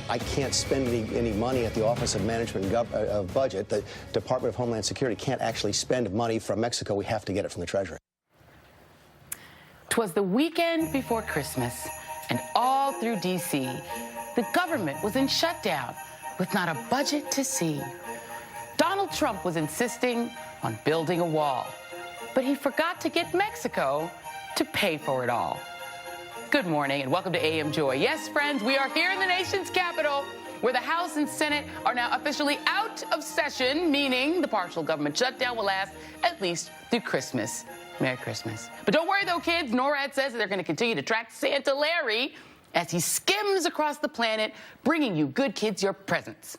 I can't spend any money at the Office of Management and Budget. The Department of Homeland Security can't actually spend money from Mexico. We have to get it from the Treasury. 'Twas the weekend before Christmas, and all through D.C., the government was in shutdown with not a budget to see. Donald Trump was insisting on building a wall, but he forgot to get Mexico to pay for it all. Good morning and welcome to AM Joy. Yes, friends, we are here in the nation's capital, where the House and Senate are now officially out of session, meaning the partial government shutdown will last at least through Christmas. Merry Christmas. But don't worry, though, kids. NORAD says that they're going to continue to track Santa Larry as he skims across the planet, bringing you good kids your presents.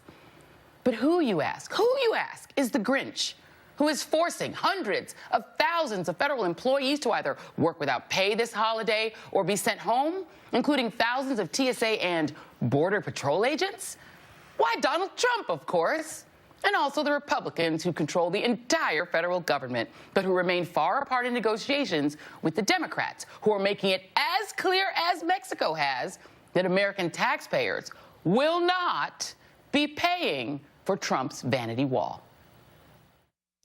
But who, you ask, is the Grinch, who is forcing hundreds of thousands of federal employees to either work without pay this holiday or be sent home, including thousands of TSA and Border Patrol agents? Why, Donald Trump, of course. And also the Republicans who control the entire federal government, but who remain far apart in negotiations with the Democrats, who are making it as clear as Mexico has that American taxpayers will not be paying for Trump's vanity wall.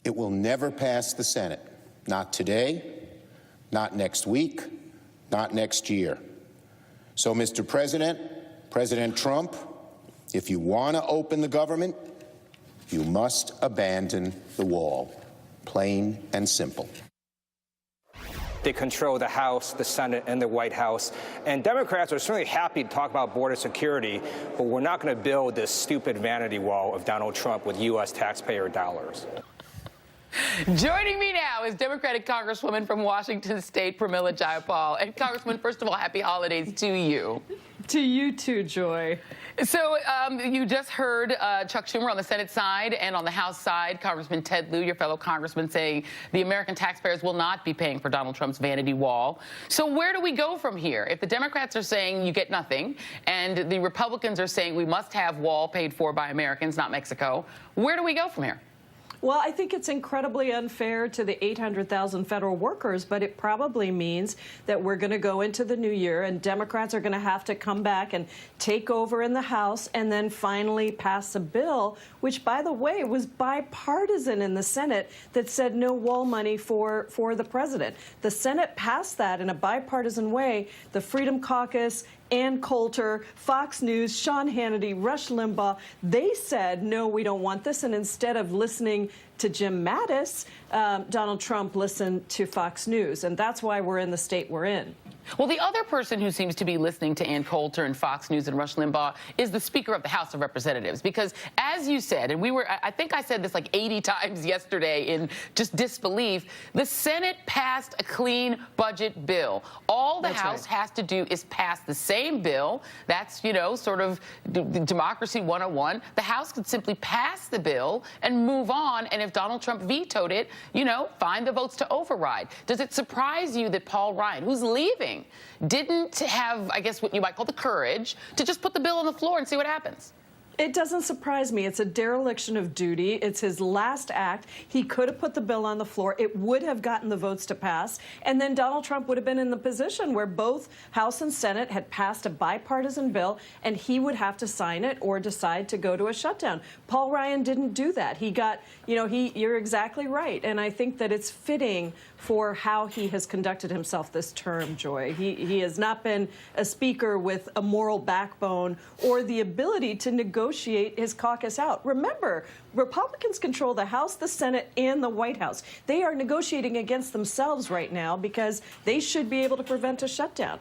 It will never pass the Senate. Not today, not next week, not next year. So, Mr. President, President Trump, if you want to open the government, you must abandon the wall. Plain and simple. They control the House, the Senate, and the White House. And Democrats are certainly happy to talk about border security, but we're not going to build this stupid vanity wall of Donald Trump with U.S. taxpayer dollars. Joining me now is Democratic Congresswoman from Washington State, Pramila Jayapal. And Congresswoman, first of all, happy holidays to you. To you too, Joy. So you just heard Chuck Schumer on the Senate side and on the House side, Congressman Ted Lieu, your fellow congressman, saying the American taxpayers will not be paying for Donald Trump's vanity wall. So where do we go from here? If the Democrats are saying you get nothing and the Republicans are saying we must have wall paid for by Americans, not Mexico, where do we go from here? Well, I think it's incredibly unfair to the 800,000 federal workers, but it probably means that we're going to go into the new year and Democrats are going to have to come back and take over in the House and then finally pass a bill, which, by the way, was bipartisan in the Senate, that said no wall money for the president. The Senate passed that in a bipartisan way. The Freedom Caucus, Ann Coulter, Fox News, Sean Hannity, Rush Limbaugh, they said, no, we don't want this. And instead of listening to Jim Mattis, Donald Trump listened to Fox News. And that's why we're in the state we're in. Well, the other person who seems to be listening to Ann Coulter and Fox News and Rush Limbaugh is the Speaker of the House of Representatives. Because, as you said, and I think I said this like 80 times yesterday in just disbelief, the Senate passed a clean budget bill. All the House has to do is pass the same bill. That's, you know, sort of democracy 101. The House could simply pass the bill and move on. And if Donald Trump vetoed it, you know, find the votes to override. Does it surprise you that Paul Ryan, who's leaving, didn't have, I guess, what you might call the courage to just put the bill on the floor and see what happens? It doesn't surprise me. It's a dereliction of duty. It's his last act. He could have put the bill on the floor. It would have gotten the votes to pass. And then Donald Trump would have been in the position where both House and Senate had passed a bipartisan bill, and he would have to sign it or decide to go to a shutdown. Paul Ryan didn't do that. He got, you know, you're exactly right. And I think that it's fitting for how he has conducted himself this term, Joy. He has not been a speaker with a moral backbone or the ability to negotiate his caucus out. Remember, Republicans control the House, the Senate, and the White House. They are negotiating against themselves right now because they should be able to prevent a shutdown.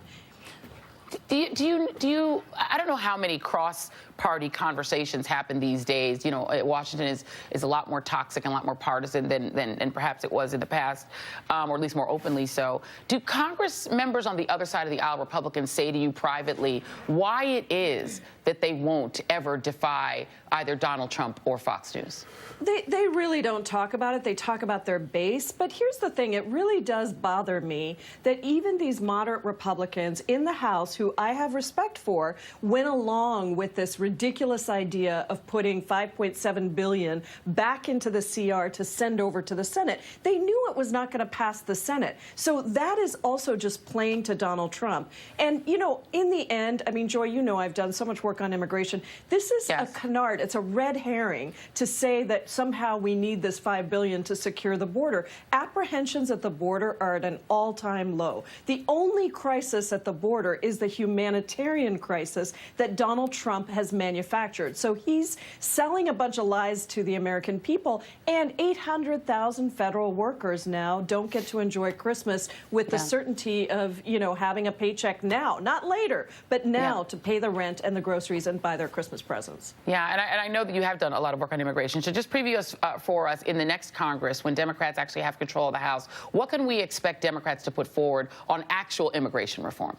Do you, I don't know how many cross-party conversations happen these days. You know, Washington is a lot more toxic and a lot more partisan than perhaps it was in the past, or at least more openly so. Do Congress members on the other side of the aisle, Republicans, say to you privately why it is that they won't ever defy either Donald Trump or Fox News? They really don't talk about it. They talk about their base. But here's the thing. It really does bother me that even these moderate Republicans in the House who I have respect for, went along with this ridiculous idea of putting $5.7 billion back into the CR to send over to the Senate. They knew it was not going to pass the Senate. So that is also just playing to Donald Trump. And, you know, in the end, I mean, Joy, you know I've done so much work on immigration. This is a canard. It's a red herring to say that somehow we need this $5 billion to secure the border. Apprehensions at the border are at an all-time low. The only crisis at the border is the humanitarian crisis that Donald Trump has manufactured. So he's selling a bunch of lies to the American people, and 800,000 federal workers now don't get to enjoy Christmas with the certainty of, you know, having a paycheck now, not later, but now to pay the rent and the groceries and buy their Christmas presents. Yeah, and I know that you have done a lot of work on immigration. So just preview us for us in the next Congress, when Democrats actually have control of the House, what can we expect Democrats to put forward on actual immigration reform?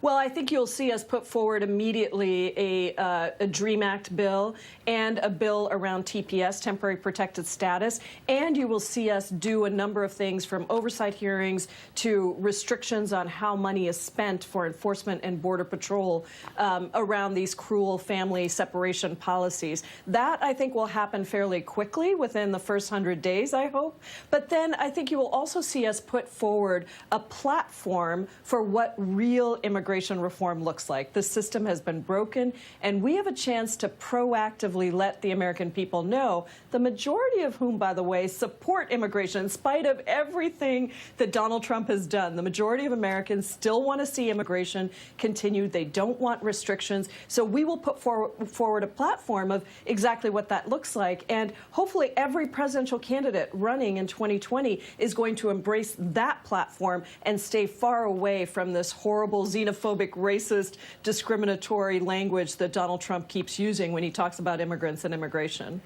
Well, I think you'll see us put forward immediately a DREAM Act bill and a bill around TPS, temporary protected status, and you will see us do a number of things from oversight hearings to restrictions on how money is spent for enforcement and border patrol around these cruel family separation policies. That, I think, will happen fairly quickly within the first 100 days, I hope. But then I think you will also see us put forward a platform for what real immigration reform looks like. The system has been broken, and we have a chance to proactively let the American people know, the majority of whom, by the way, support immigration in spite of everything that Donald Trump has done. The majority of Americans still want to see immigration continued. They don't want restrictions. So we will put forward a platform of exactly what that looks like, and hopefully every presidential candidate running in 2020 is going to embrace that platform and stay far away from this horrible xenophobic, racist, discriminatory language that Donald Trump keeps using when he talks about immigrants and immigration.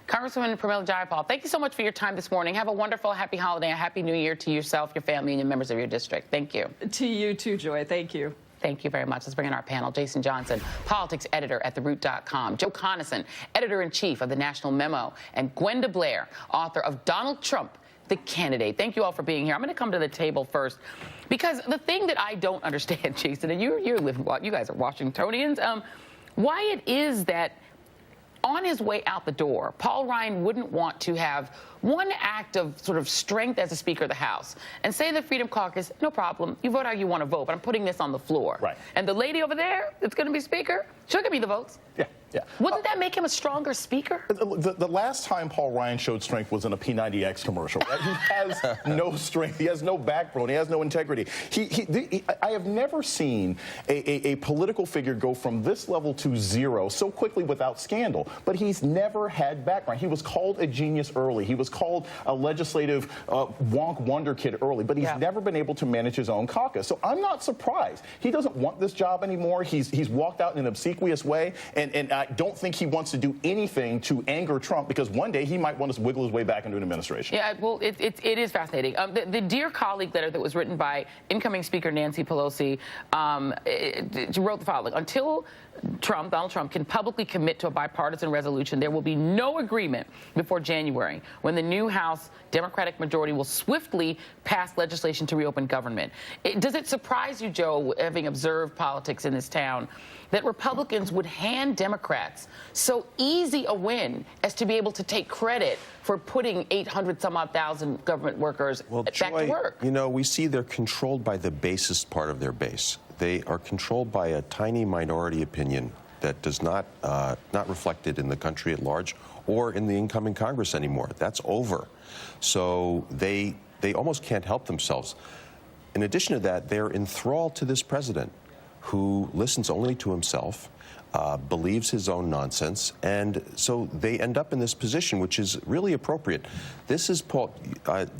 Congresswoman Pramila Jayapal, thank you so much for your time this morning. Have a wonderful, happy holiday, a happy new year to yourself, your family, and your members of your district. Thank you. To you too, Joy. Thank you. Thank you very much. Let's bring in our panel. Jason Johnson, politics editor at theroot.com. Joe Conason, editor-in-chief of the National Memo. And Gwenda Blair, author of Donald Trump, the Candidate. Thank you all for being here. I'm going to come to the table first, because the thing that I don't understand, Jason, and you guys are Washingtonians, why it is that on his way out the door, Paul Ryan wouldn't want to have one act of sort of strength as a Speaker of the House and say to the Freedom Caucus, no problem, you vote how you want to vote, but I'm putting this on the floor. Right. And the lady over there that's going to be Speaker, she'll give me the votes. Yeah. Wouldn't that make him a stronger Speaker? The last time Paul Ryan showed strength was in a P90X commercial. Right? He has no strength. He has no backbone. He has no integrity. I have never seen a political figure go from this level to zero so quickly without scandal. But he's never had background. He was called a genius early. He was called a legislative wonk wonder kid early. But he's never been able to manage his own caucus. So I'm not surprised. He doesn't want this job anymore. He's walked out in an obsequious way. And I don't think he wants to do anything to anger Trump, because one day he might want to wiggle his way back into an administration. Yeah, well, it is fascinating. The Dear Colleague letter that was written by incoming Speaker Nancy Pelosi she wrote the following: until Donald Trump can publicly commit to a bipartisan resolution, there will be no agreement before January, when the new House Democratic majority will swiftly pass legislation to reopen government. Does it surprise you, Joe, having observed politics in this town, that Republicans would hand Democrats so easy a win as to be able to take credit for putting 800-some-odd thousand government workers back to work? You know, we see they're controlled by the basest part of their base. They are controlled by a tiny minority opinion that does not reflected in the country at large or in the incoming Congress anymore. That's over. So they almost can't help themselves. In addition to that, they're enthralled to this president who listens only to himself, believes his own nonsense, and so they end up in this position, which is really appropriate. This is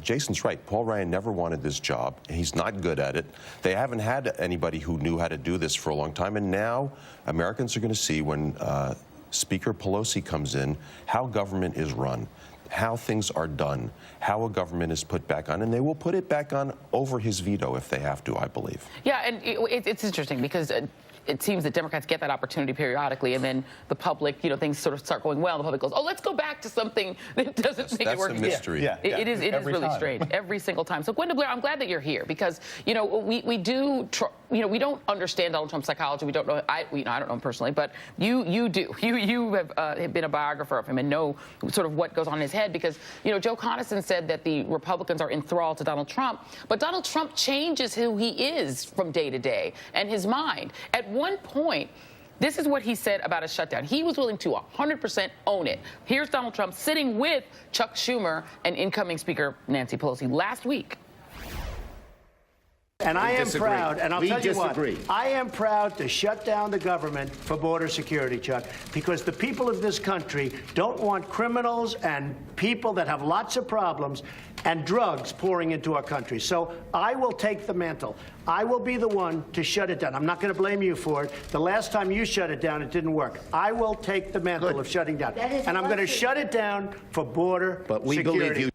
Jason's right. Paul Ryan never wanted this job. He's not good at it. They haven't had anybody who knew how to do this for a long time, and now Americans are going to see, when Speaker Pelosi comes in, how government is run, how things are done, how a government is put back on, and they will put it back on over his veto if they have to, I believe. Yeah, and it's interesting because it seems that Democrats get that opportunity periodically, and then the public, things sort of start going well. The public goes, "Oh, let's go back to something that doesn't make it work." That's a mystery. Yeah. It is really time. strange every single time. So, Gwenda Blair, I'm glad that you're here because we don't understand Donald Trump's psychology. We don't know. I don't know him personally, but you do. You have been a biographer of him and know sort of what goes on in his head because Joe Conason said that the Republicans are enthralled to Donald Trump, but Donald Trump changes who he is from day to day and his mind. At one point, this is what he said about a shutdown. He was willing to 100% own it. Here's Donald Trump sitting with Chuck Schumer and incoming Speaker Nancy Pelosi last week. And I am proud, and I'll tell you what, disagree. I am proud to shut down the government for border security, Chuck, because the people of this country don't want criminals and people that have lots of problems and drugs pouring into our country. So I will take the mantle. I will be the one to shut it down. I'm not going to blame you for it. The last time you shut it down, it didn't work. I will take the mantle of shutting down. And I'm going to shut it down for border But we security. believe you.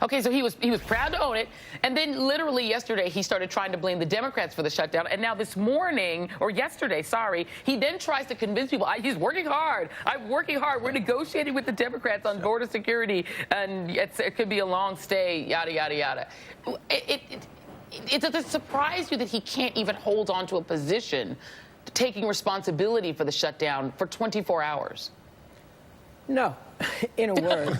Okay, so he was proud to own it, and then literally yesterday he started trying to blame the Democrats for the shutdown, and now this morning, or yesterday, sorry, he then tries to convince people, he's working hard, I'm working hard, we're negotiating with the Democrats on border security, and it could be a long stay, yada, yada, yada. Does it surprise you that he can't even hold on to a position taking responsibility for the shutdown for 24 hours? No, in a word.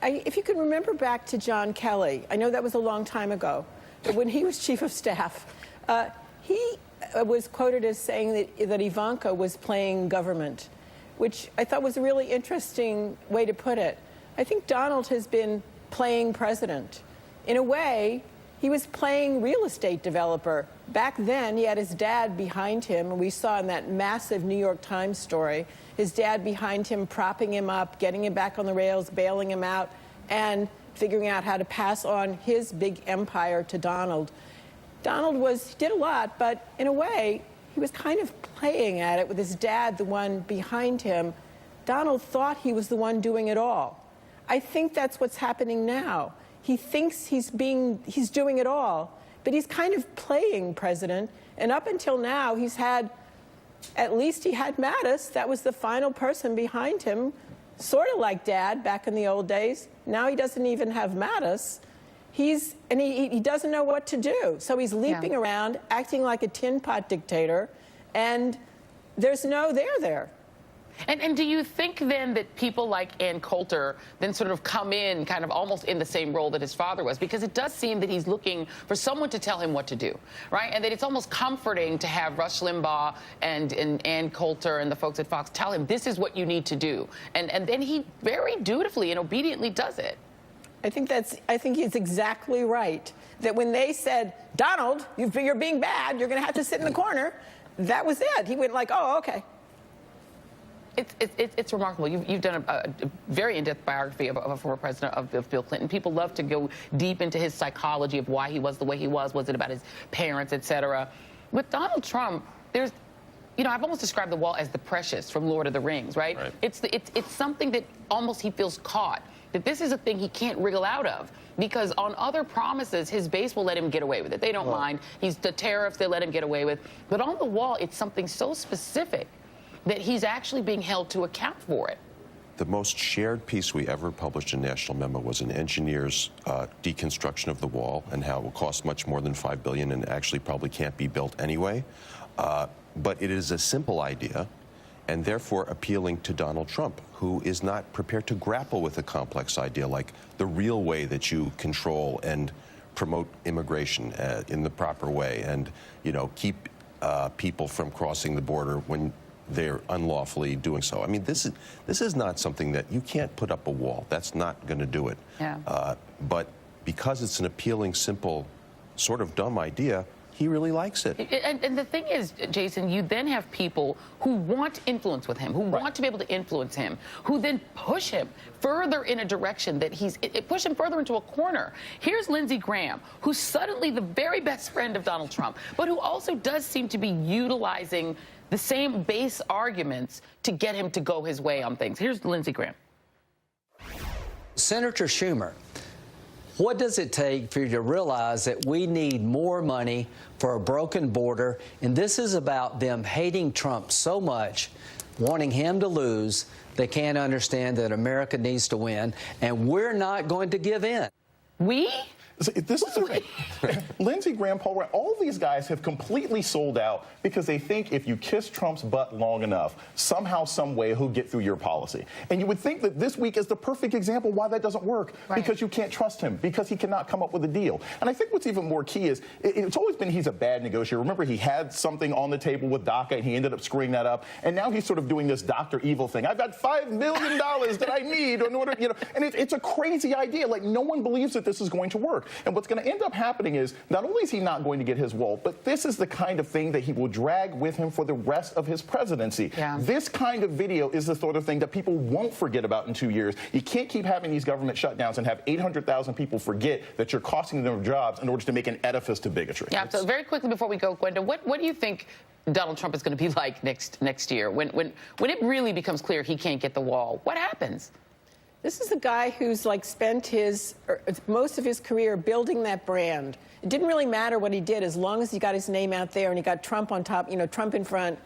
If you can remember back to John Kelly, I know that was a long time ago, but when he was chief of staff, he was quoted as saying that Ivanka was playing government, which I thought was a really interesting way to put it. I think Donald has been playing president. In a way, he was playing real estate developer. Back then, he had his dad behind him, and we saw in that massive New York Times story, his dad behind him, propping him up, getting him back on the rails, bailing him out, and figuring out how to pass on his big empire to Donald. Donald did a lot, but in a way, he was kind of playing at it with his dad, the one behind him. Donald thought he was the one doing it all. I think that's what's happening now. He thinks he's doing it all, but he's kind of playing president. And up until now, at least he had Mattis. That was the final person behind him, sort of like Dad back in the old days. Now he doesn't even have Mattis. He doesn't know what to do. So he's leaping around, acting like a tin pot dictator, and there's no there. And do you think then that people like Ann Coulter then sort of come in kind of almost in the same role that his father was? Because it does seem that he's looking for someone to tell him what to do, right? And that it's almost comforting to have Rush Limbaugh and Ann Coulter and the folks at Fox tell him this is what you need to do. And then he very dutifully and obediently does it. I think he's exactly right. That when they said, Donald, you're being bad, you're going to have to sit in the corner, that was it. He went like, oh, okay. It's remarkable. You've done a very in-depth biography of a former president of Bill Clinton. People love to go deep into his psychology of why he was the way he was. Was it about his parents, et cetera? With Donald Trump, there's, I've almost described the wall as the Precious from Lord of the Rings, right? It's something that almost he feels caught. That this is a thing he can't wriggle out of. Because on other promises, his base will let him get away with it. They don't mind. The tariffs, they let him get away with. But on the wall, it's something so specific that he's actually being held to account for it. The most shared piece we ever published in National Memo was an engineer's deconstruction of the wall and how it will cost much more than $5 billion and actually probably can't be built anyway. But it is a simple idea and therefore appealing to Donald Trump, who is not prepared to grapple with a complex idea like the real way that you control and promote immigration in the proper way and, keep people from crossing the border when they're unlawfully doing so. I mean, this is not something that you can't put up a wall. That's not going to do it. Yeah. But because it's an appealing, simple, sort of dumb idea, he really likes it. And the thing is, Jason, you then have people who want influence with him, who want to be able to influence him, who then push him further in a direction that push him further into a corner. Here's Lindsey Graham, who's suddenly the very best friend of Donald Trump, but who also does seem to be utilizing the same base arguments to get him to go his way on things. Here's Lindsey Graham. Senator Schumer, What does it take for you to realize that we need more money for a broken border? And this is about them hating Trump so much, wanting him to lose, they can't understand that America needs to win, and we're not going to give in. We? This is Lindsey Graham, Paul Ryan, all these guys have completely sold out because they think if you kiss Trump's butt long enough, somehow, some way, he'll get through your policy. And you would think that this week is the perfect example why that doesn't work, because you can't trust him, because he cannot come up with a deal. And I think what's even more key is it's always been he's a bad negotiator. Remember, he had something on the table with DACA, and he ended up screwing that up. And now he's sort of doing this Dr. Evil thing. I've got $5 million that I need in order, and it's a crazy idea. Like, no one believes that this is going to work. And what's going to end up happening is not only is he not going to get his wall, but this is the kind of thing that he will drag with him for the rest of his presidency. Yeah. This kind of video is the sort of thing that people won't forget about in 2 years. You can't keep having these government shutdowns and have 800,000 people forget that you're costing them jobs in order to make an edifice to bigotry. Yeah, so very quickly before we go, Gwenda, what do you think Donald Trump is going to be like next year? When it really becomes clear he can't get the wall, what happens? This is a guy who's spent most of his career building that brand. It didn't really matter what he did as long as he got his name out there and he got Trump on top, Trump in front.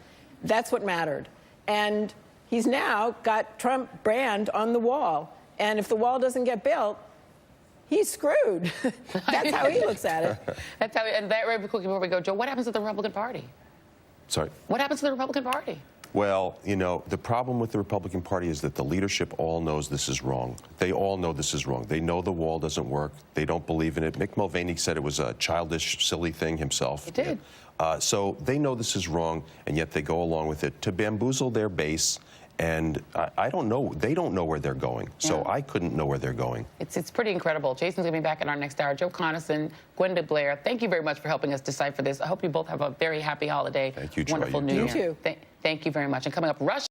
That's what mattered. And he's now got Trump brand on the wall. And if the wall doesn't get built, he's screwed. That's how he looks at it. That's how. And very quickly before we go, Joe, what happens to the Republican Party? Sorry? What happens to the Republican Party? Well, the problem with the Republican Party is that the leadership all knows this is wrong. They all know this is wrong. They know the wall doesn't work. They don't believe in it. Mick Mulvaney said it was a childish, silly thing himself. He did. So they know this is wrong, and yet they go along with it to bamboozle their base. And I don't know. They don't know where they're going. So I couldn't know where they're going. It's pretty incredible. Jason's going to be back in our next hour. Joe Conason, Gwenda Blair, thank you very much for helping us decipher this. I hope you both have a very happy holiday. Thank you, Joy. Wonderful New Year. You too. Thank you very much. And coming up, Russia.